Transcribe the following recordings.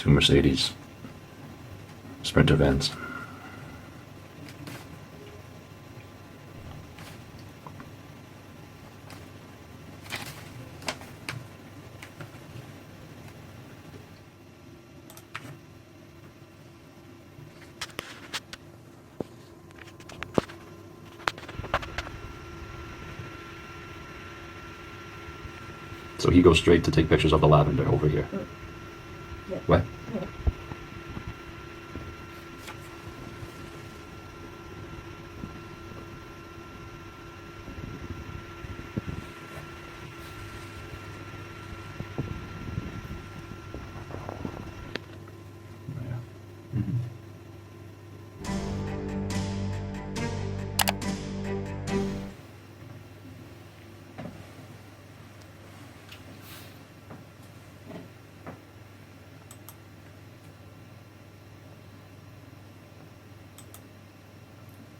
Two Mercedes Sprinter vans. So he goes straight to take pictures of the lavender over here. Yeah. What? Yeah.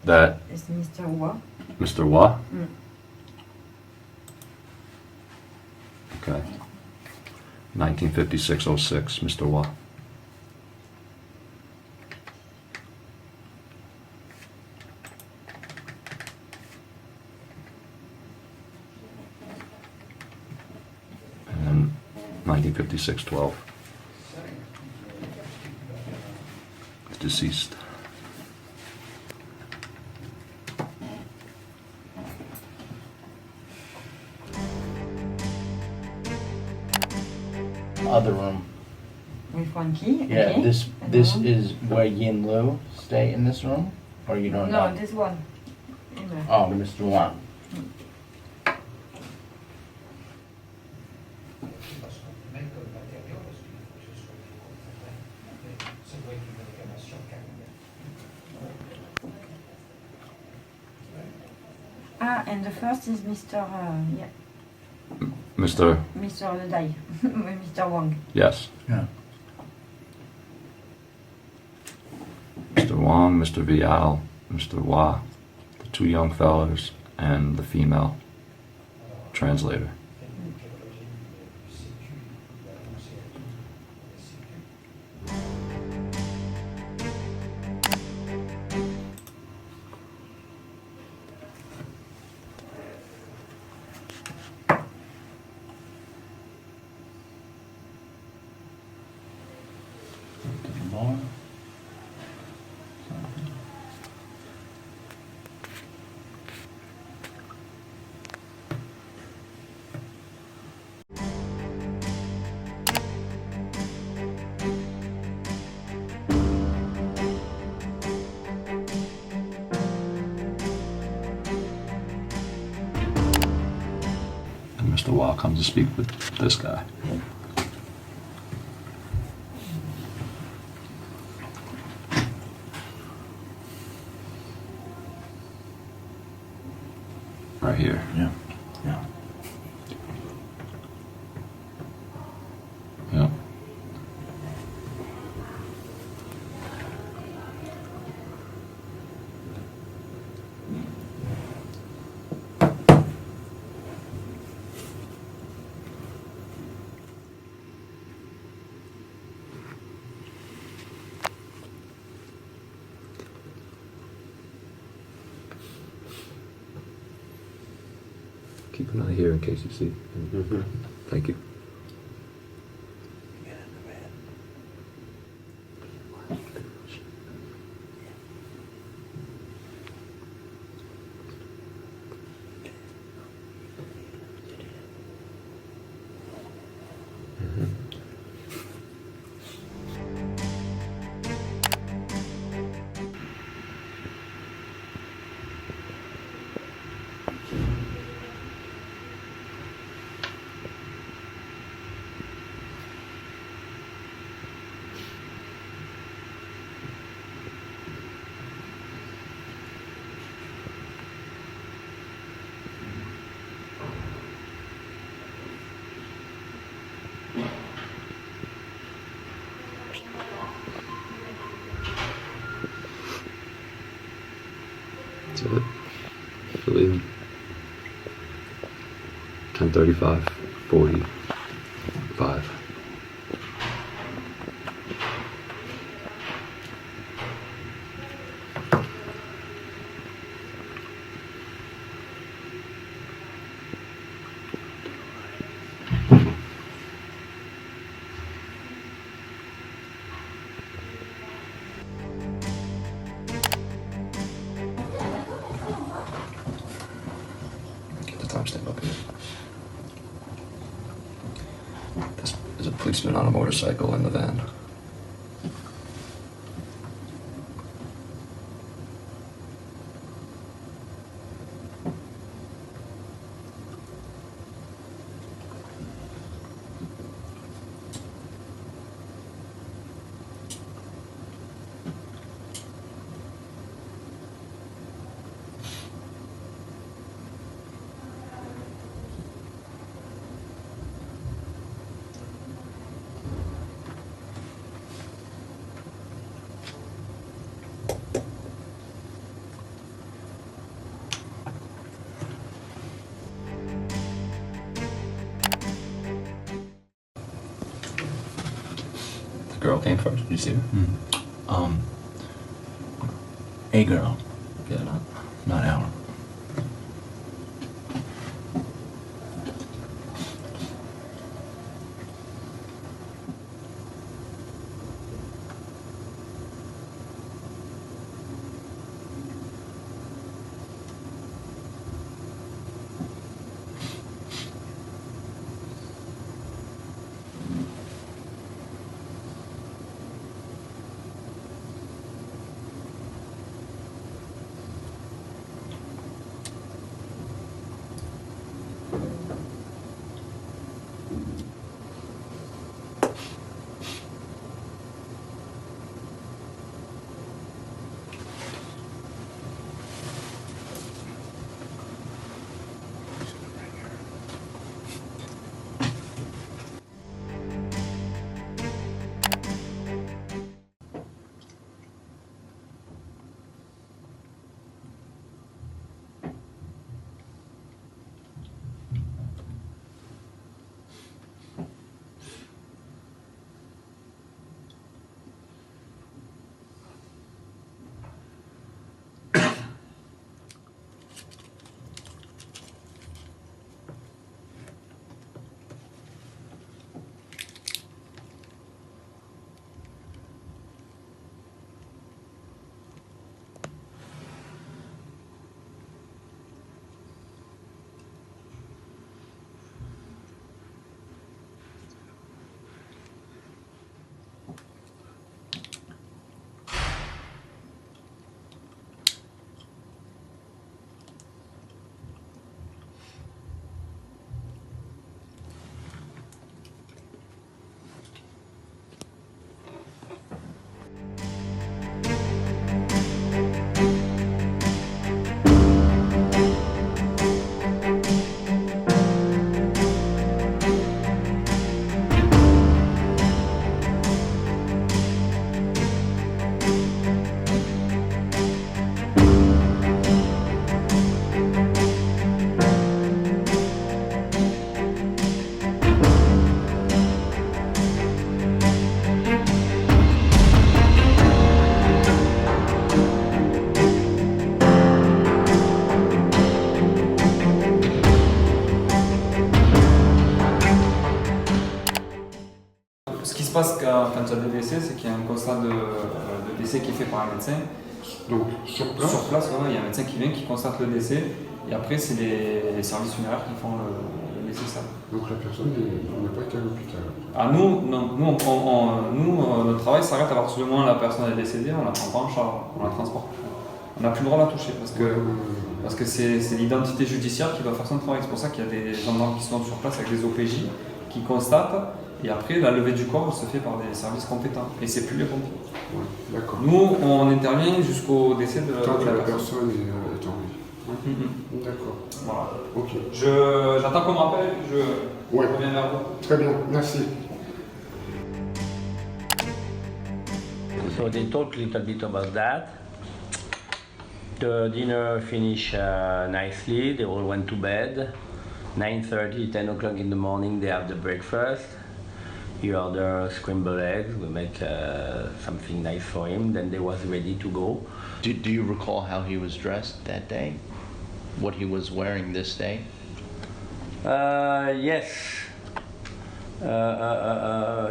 That It's Mr. Wa. Mr. Wa? Mm. Okay. 1956-06, Mr. Wa. And 1956-12. Deceased. Other room. With one key. Yeah, Okay. this And this one. is where Yin Lu stay in this room, or you don't No, know? this one. In there. Oh, Mr. Wang. Ah, and the first is Mr. Yeah, Mr. Mr. Ledai, Mr. Wang. Yes. Yeah. Mr. Wong, Mr. Vial, Mr. Wa, the two young fellows, and the female translator. More. And Mr. Wa comes to speak with this guy. Right here. Yeah. Yeah. Yeah. Keep an eye here in case you see. Thank you. That's it. We're leaving. 10:35, 45. Get the timestamp up here. There's a policeman on a motorcycle in the van. The girl came first. Did you see her? A girl, Yeah. not our. Ce qui se passe quand il y a des décès, c'est qu'il y a un constat de décès qui est fait par un médecin. Donc, sur place, Sur place, ouais, il y a un médecin qui vient, qui constate le décès, et après, c'est les services funéraires qui font le nécessaire. donc la personne n'est pas été à l'hôpital. Ah, nous, non, notre travail s'arrête à partir du moment où la personne est décédée, on la prend pas en charge, on la transporte. On n'a plus le droit de la toucher parce que c'est l'identité judiciaire qui doit faire son travail. C'est pour ça qu'il y a des gendarmes qui sont sur place avec des OPJ qui constatent, et après la levée du corps elle se fait par des services compétents et c'est plus les pompiers. Ouais, d'accord. Nous on intervient jusqu'au décès de Tant que la la personne. personne est en vie. Mhm. D'accord. Voilà. Ok. J'attends qu'on me rappelle, je Ouais. reviens vers vous. Très bien. Merci. So they talked a little bit about that. The dinner finished nicely. They all went to bed. 9:30, 10 o'clock in the morning, they have the breakfast. He ordered scrambled eggs. We make something nice for him. Then they was ready to go. Do you recall how he was dressed that day? What he was wearing this day? Yes.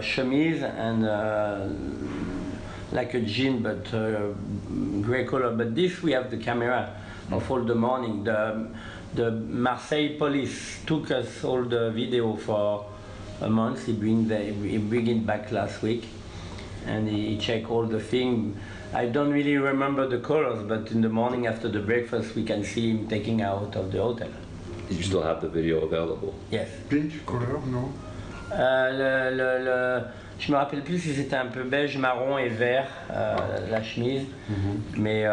Chemise and like a jean, but gray color. But this we have the camera of all the morning. The Marseille police took us all the video for a month. He bring it back last week, and he check all the thing. I don't really remember the colors, but in the morning after the breakfast, we can see him taking out of the hotel. You still have the video available? Yes. Pink color, non? Je me rappelle plus si c'était un peu beige, marron et vert la chemise, mais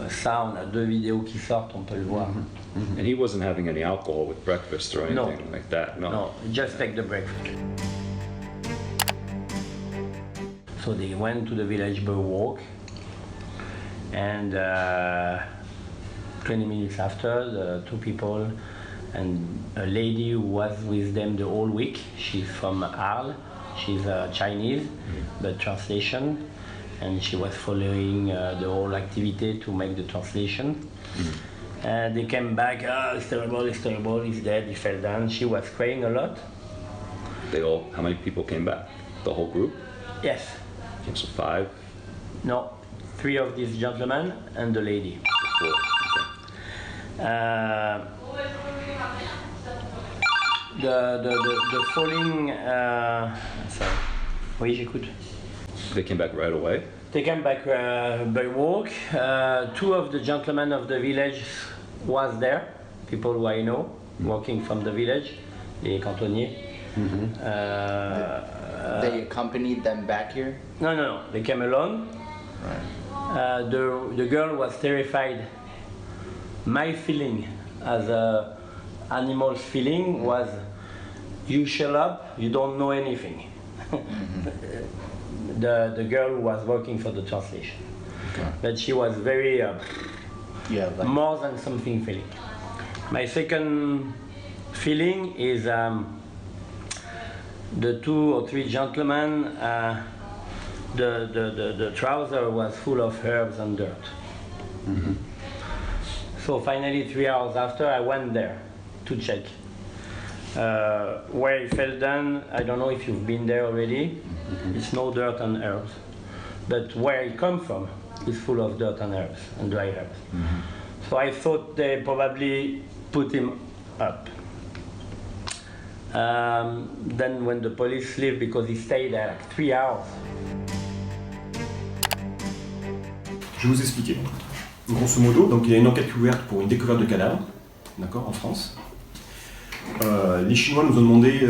ça, on a 2 vidéos qui sortent, on peut le voir. And he wasn't having any alcohol with breakfast or anything No. like that? No, just take the breakfast. So they went to the village bird walk, and 20 minutes after, the 2 people and a lady who was with them the whole week, she's from Arles, she's Chinese, but translation, and she was following the whole activity to make the translation. They came back, it's terrible, he's dead, he fell down. She was crying a lot. How many people came back? The whole group? Yes. So 5? No, 3 of these gentlemen and the lady. 4? Okay. The falling. Sorry. Oui, j'écoute. They came back right away? They came back by walk. 2 of the gentlemen of the village was there, people who I know, walking from the village, les cantonniers. They accompanied them back here? No, they came alone. Right. The girl was terrified. My feeling as a animal's feeling was, you shut up, you don't know anything. The girl who was working for the translation. Okay. But she was very, Yeah, like more than something feeling. My second feeling is the 2 or 3 gentlemen, the trouser was full of herbs and dirt. So finally 3 hours after I went there to check. Where he fell down, I don't know if you've been there already, it's no dirt and herbs. But where it come from is full of dirt and herbs and dry herbs. So I thought they probably put him up. Then when the police left, because he stayed there like 3 hours. Je vais vous expliquer. Grosso modo, donc il y a une enquête ouverte pour une découverte de cadavre, d'accord, en France. Les Chinois nous ont demandé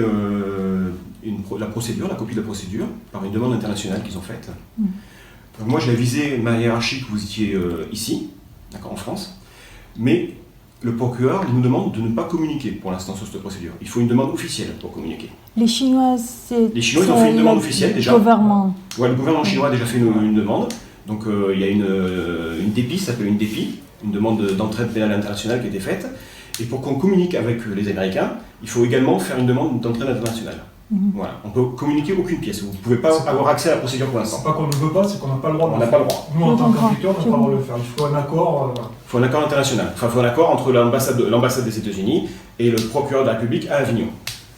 la procédure, la copie de la procédure, par une demande internationale qu'ils ont faite. Moi, j'ai avisé ma hiérarchie que vous étiez ici, d'accord, en France, mais le procureur nous demande de ne pas communiquer pour l'instant sur cette procédure. Il faut une demande officielle pour communiquer. Les Chinois, c'est Les Chinois, ils ont fait une demande officielle déjà. Gouvernement. Ouais, le gouvernement chinois a déjà fait une demande. Donc il y a une DEPI, ça s'appelle une DEPI, une demande d'entraide pénale internationale qui a été faite. Et pour qu'on communique avec les Américains, il faut également faire une demande d'entraide internationale. Voilà, on peut communiquer aucune pièce. Vous ne pouvez pas avoir accès à la procédure pour l'instant. C'est pas qu'on ne veut pas, c'est qu'on n'a pas le droit. On n'a pas le droit. Nous, en tant Je comprends. qu'Africains, on n'a pas le droit de le faire. Il faut un accord. Il faut un accord international. Enfin, il faut un accord entre l'ambassade des États-Unis et le procureur de la République à Avignon.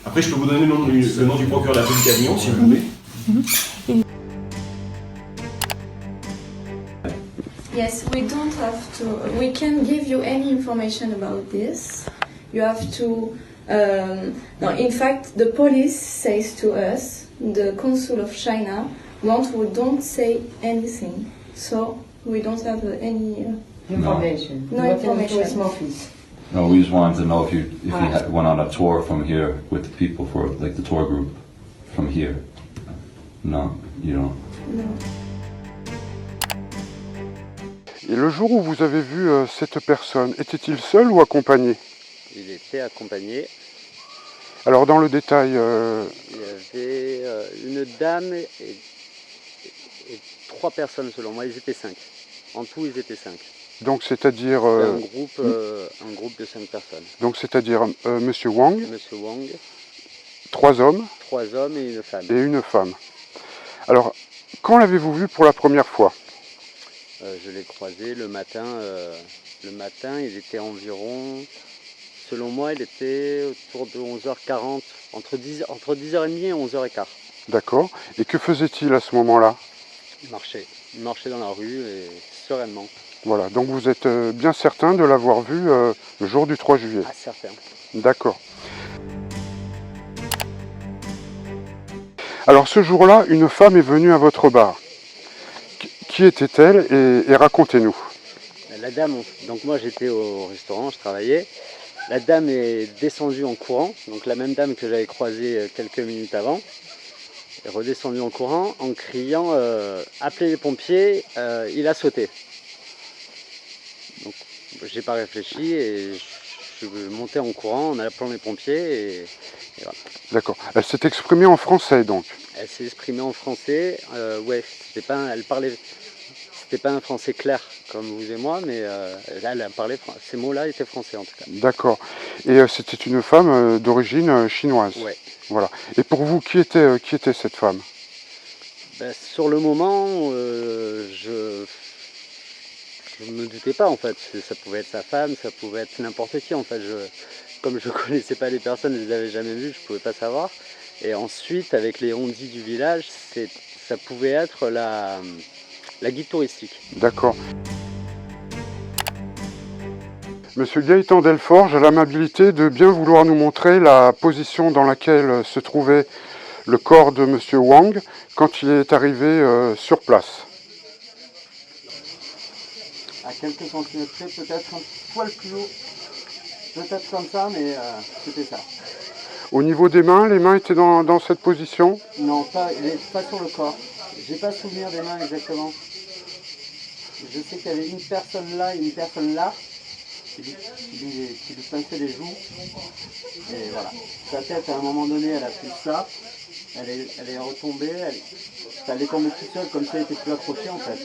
Après, je peux vous donner le nom du procureur de la République à Avignon, si vous voulez. Yes, we don't have to. We can give you any information about this. You have to. No, in fact, the police says to us, the consul of China, we don't say anything. So we don't have any Information. No information. With Mofis. No, we just wanted to know if you went on a tour from here with the people for like the tour group from here. No, you don't. No. Et le jour où vous avez vu cette personne, était-il seul ou accompagné? Il était accompagné. Alors dans le détail, Il y avait une dame et 3 personnes selon moi, ils étaient 5. En tout, ils étaient 5. donc c'est-à-dire Un groupe de 5 personnes. donc c'est-à-dire Monsieur Wang, Monsieur Wang, 3 hommes 3 hommes et une femme. et une femme. Alors, quand l'avez-vous vu pour la première fois? Je l'ai croisé le matin. Le matin, il était environ, selon moi, il était autour de 11h40, entre 10h30 et 11h15. D'accord. Et que faisait-il à ce moment-là? Il marchait dans la rue et sereinement. Voilà, donc vous êtes bien certain de l'avoir vu le jour du 3 juillet. Ah, certain. D'accord. Alors ce jour-là, une femme est venue à votre bar. Qui était-elle et racontez-nous. La dame, donc moi j'étais au restaurant, je travaillais. La dame est descendue en courant, donc la même dame que j'avais croisée quelques minutes avant, est redescendue en courant en criant appelez les pompiers, il a sauté. Donc j'ai pas réfléchi et je suis monté en courant en appelant les pompiers et voilà. D'accord. Elle s'est exprimée en français donc. Elle s'est exprimée en français, ouais, elle parlait. C'était pas un français clair comme vous et moi, mais là, elle a parlé, ces mots-là étaient français en tout cas. D'accord. Et c'était une femme d'origine chinoise. Ouais. Voilà. Et pour vous, qui était cette femme? Ben, sur le moment, je ne me doutais pas en fait. Ça pouvait être sa femme, ça pouvait être n'importe qui en fait. Comme je connaissais pas les personnes, je les avais jamais vues, je pouvais pas savoir. Et ensuite, avec les on-dit du village, ça pouvait être la guide touristique. D'accord. Monsieur Gaëtan Delforge a l'amabilité de bien vouloir nous montrer la position dans laquelle se trouvait le corps de Monsieur Wang quand il est arrivé sur place. À quelques centimètres près, peut-être un poil plus haut, peut-être comme ça, mais c'était ça. Au niveau des mains, les mains étaient dans cette position? Non, pas sur le corps. J'ai pas souvenir des mains exactement. Je sais qu'il y avait une personne là et une personne là qui lui pinçait les joues. Et voilà. Sa tête, à un moment donné, elle a fait ça. Elle est retombée. Elle est tombée toute seule, comme ça, elle était plus accrochée en fait.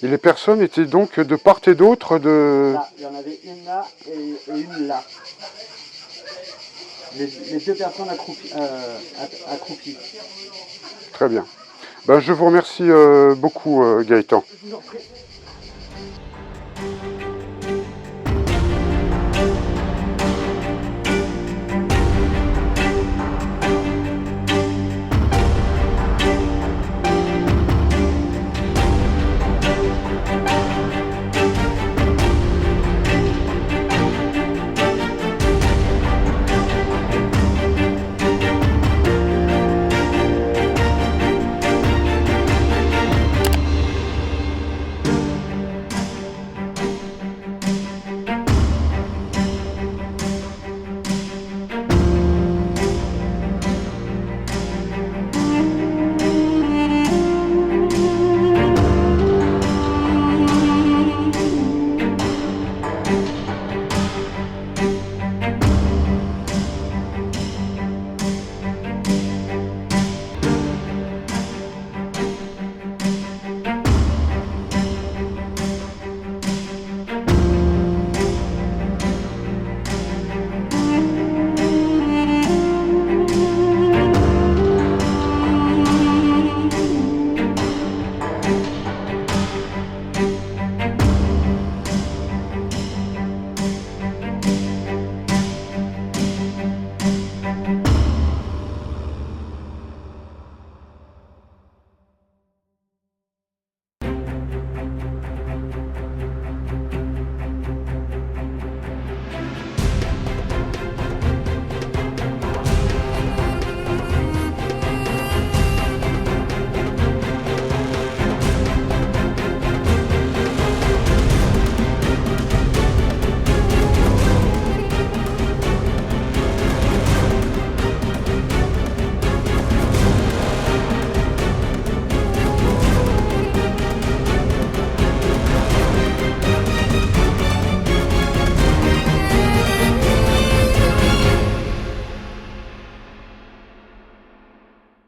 Et les personnes étaient donc de part et d'autre de... Là, il y en avait une là et une là. Les deux personnes accroupies. Très bien. Ben, je vous remercie beaucoup, Gaëtan. Je vous en prie.